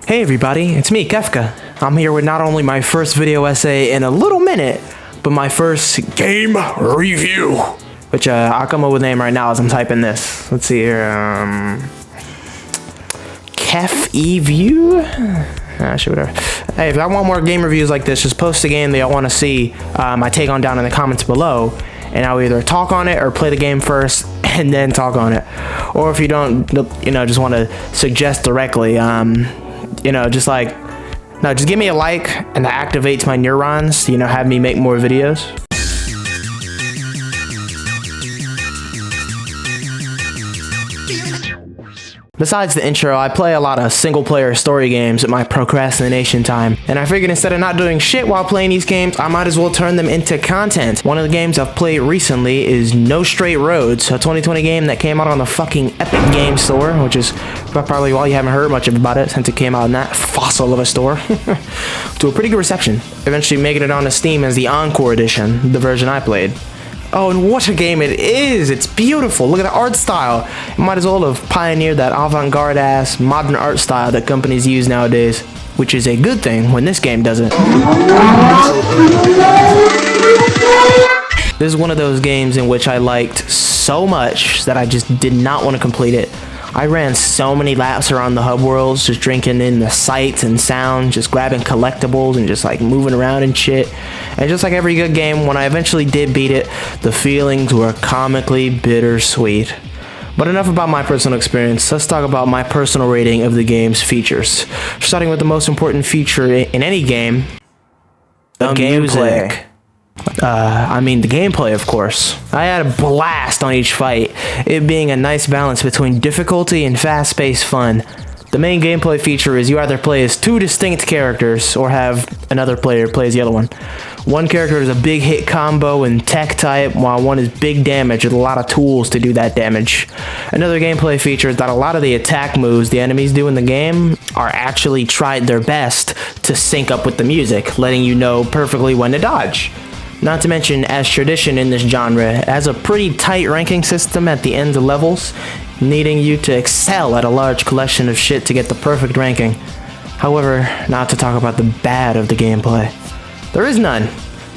Hey everybody, it's me, Kefka. I'm here with not only my first video essay in a little minute, but my first game review. Which I'll come up with a name right now as I'm typing this. Let's see here, Keffr-E-View? Shit, whatever. Hey, if I want more game reviews like this, just post a game that y'all want to see my take on down in the comments below, and I'll either talk on it or play the game first and then talk on it. Or if you don't, just want to suggest directly, just give me a like, and that activates my neurons to, have me make more videos. Besides the intro, I play a lot of single-player story games at my procrastination time, and I figured instead of not doing shit while playing these games, I might as well turn them into content. One of the games I've played recently is No Straight Roads, a 2020 game that came out on the fucking Epic Games Store, which is probably why you haven't heard much about it since it came out in that fossil of a store. To a pretty good reception, eventually making it onto Steam as the Encore Edition, the version I played. Oh, and what a game it is! It's beautiful! Look at the art style! You might as well have pioneered that avant-garde ass modern art style that companies use nowadays, which is a good thing when this game doesn't. This is one of those games in which I liked so much that I just did not want to complete it. I ran so many laps around the hub worlds, just drinking in the sights and sounds, just grabbing collectibles and just like moving around and shit. And just like every good game, when I eventually did beat it, the feelings were comically bittersweet. But enough about my personal experience, let's talk about my personal rating of the game's features. Starting with the most important feature in any game, the gameplay. The gameplay, of course. I had a blast on each fight, it being a nice balance between difficulty and fast-paced fun. The main gameplay feature is you either play as two distinct characters or have another player play as the other one. One character is a big hit combo and tech type, while one is big damage with a lot of tools to do that damage. Another gameplay feature is that a lot of the attack moves the enemies do in the game are actually tried their best to sync up with the music, letting you know perfectly when to dodge. Not to mention, as tradition in this genre, it has a pretty tight ranking system at the end of levels, needing you to excel at a large collection of shit to get the perfect ranking. However, not to talk about the bad of the gameplay. There is none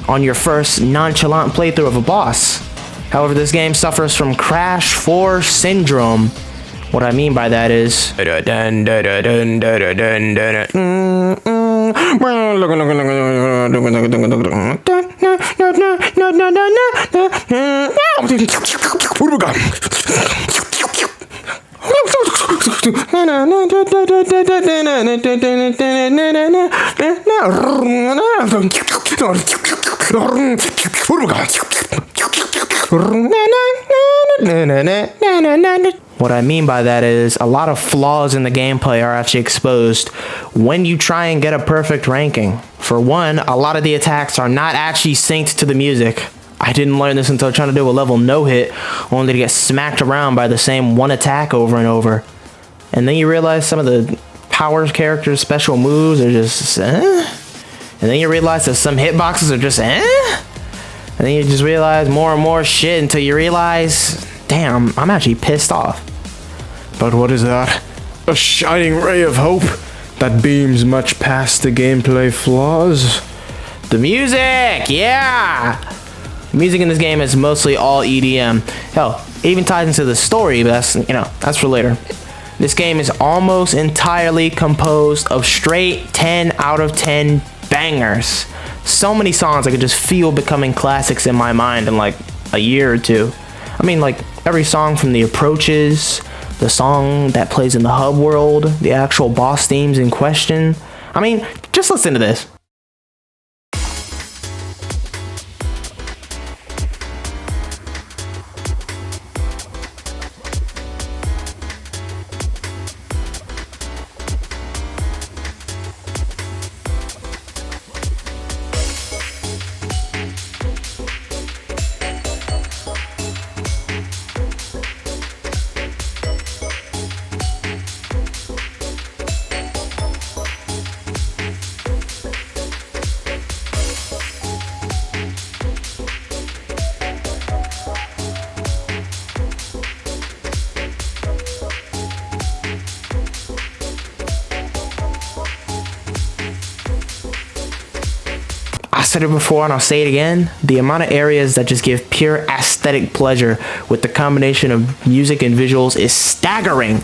on your first nonchalant playthrough of a boss. However, this game suffers from Crash 4 syndrome. What I mean by that is... What I mean by that is a lot of flaws in the gameplay are actually exposed when you try and get a perfect ranking. For one, a lot of the attacks are not actually synced to the music. I didn't learn this until trying to do a level no-hit, only to get smacked around by the same one attack over and over. And then you realize some of the power characters' special moves are just, And then you realize that some hitboxes are just, And then you just realize more and more shit until you realize, damn, I'm actually pissed off. But what is that? A shining ray of hope that beams much past the gameplay flaws? The music, yeah! The music in this game is mostly all EDM. Hell, it even ties into the story, but that's for later. This game is almost entirely composed of straight 10 out of 10 bangers. So many songs I could just feel becoming classics in my mind in like a year or two. Every song from the approaches, the song that plays in the hub world, the actual boss themes in question. Just listen to this. I said it before and I'll say it again, the amount of areas that just give pure aesthetic pleasure with the combination of music and visuals is staggering.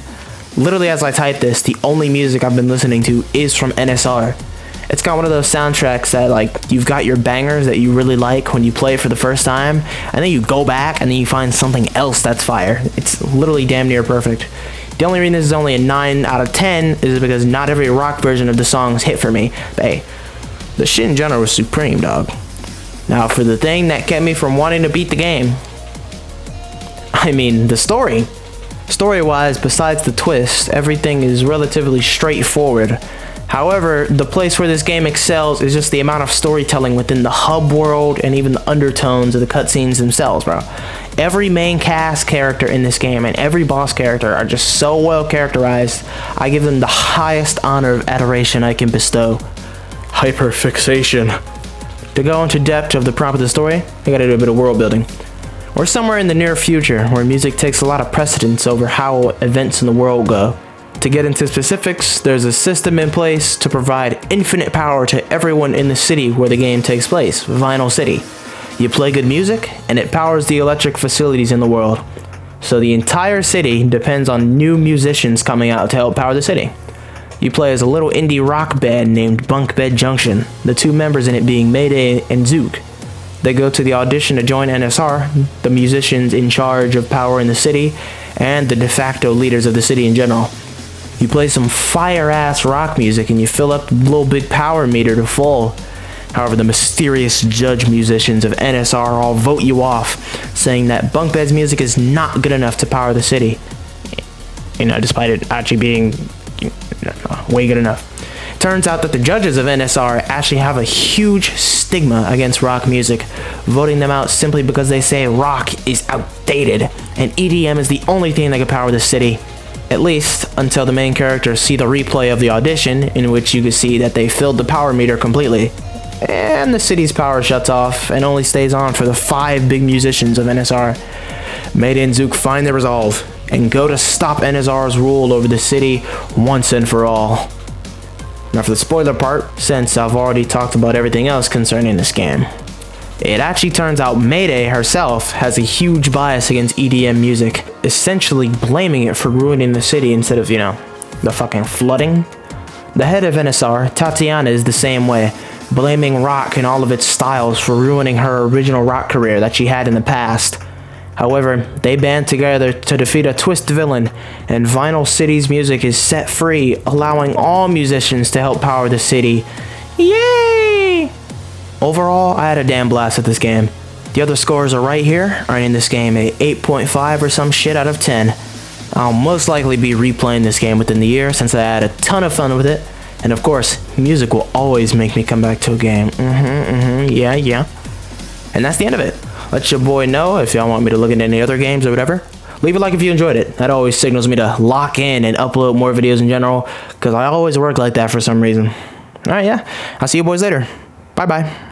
Literally, as I type this, the only music I've been listening to is from NSR. It's got one of those soundtracks that, like, you've got your bangers that you really like when you play it for the first time, and then you go back and then you find something else that's fire. It's literally damn near perfect. The only reason this is only a 9 out of 10 is because not every rock version of the songs hit for me. But hey, the shit in general was supreme, dog. Now, for the thing that kept me from wanting to beat the game, I mean, the story. Story-wise, besides the twist, everything is relatively straightforward. However, the place where this game excels is just the amount of storytelling within the hub world and even the undertones of the cutscenes themselves, bro. Every main cast character in this game and every boss character are just so well characterized, I give them the highest honor of adoration I can bestow. Hyperfixation. To go into depth of the prompt of the story, I gotta do a bit of world building. We're somewhere in the near future where music takes a lot of precedence over how events in the world go. To get into specifics, there's a system in place to provide infinite power to everyone in the city where the game takes place, Vinyl City. You play good music, and it powers the electric facilities in the world. So the entire city depends on new musicians coming out to help power the city. You play as a little indie rock band named Bunk Bed Junction, the two members in it being Mayday and Zook. They go to the audition to join NSR, the musicians in charge of power in the city, and the de facto leaders of the city in general. You play some fire-ass rock music and you fill up the little big power meter to full. However, the mysterious judge musicians of NSR all vote you off, saying that Bunk Bed's music is not good enough to power the city. You know, despite it actually being way good enough. Turns out that the judges of NSR actually have a huge stigma against rock music, voting them out simply because they say rock is outdated and EDM is the only thing that can power the city. At least until the main characters see the replay of the audition, in which you can see that they filled the power meter completely. And the city's power shuts off and only stays on for the 5 big musicians of NSR. Mayday and Zook find their resolve and go to stop NSR's rule over the city once and for all. Now for the spoiler part, since I've already talked about everything else concerning this game. It actually turns out Mayday herself has a huge bias against EDM music, essentially blaming it for ruining the city instead of, the fucking flooding. The head of NSR, Tatiana, is the same way, blaming rock and all of its styles for ruining her original rock career that she had in the past. However, they band together to defeat a twist villain, and Vinyl City's music is set free, allowing all musicians to help power the city. Yay! Overall, I had a damn blast at this game. The other scores are right here, earning this game a 8.5 or some shit out of 10. I'll most likely be replaying this game within the year since I had a ton of fun with it. And of course, music will always make me come back to a game. Yeah. And that's the end of it. Let your boy know if y'all want me to look at any other games or whatever. Leave a like if you enjoyed it. That always signals me to lock in and upload more videos in general, because I always work like that for some reason. Alright, yeah. I'll see you boys later. Bye-bye.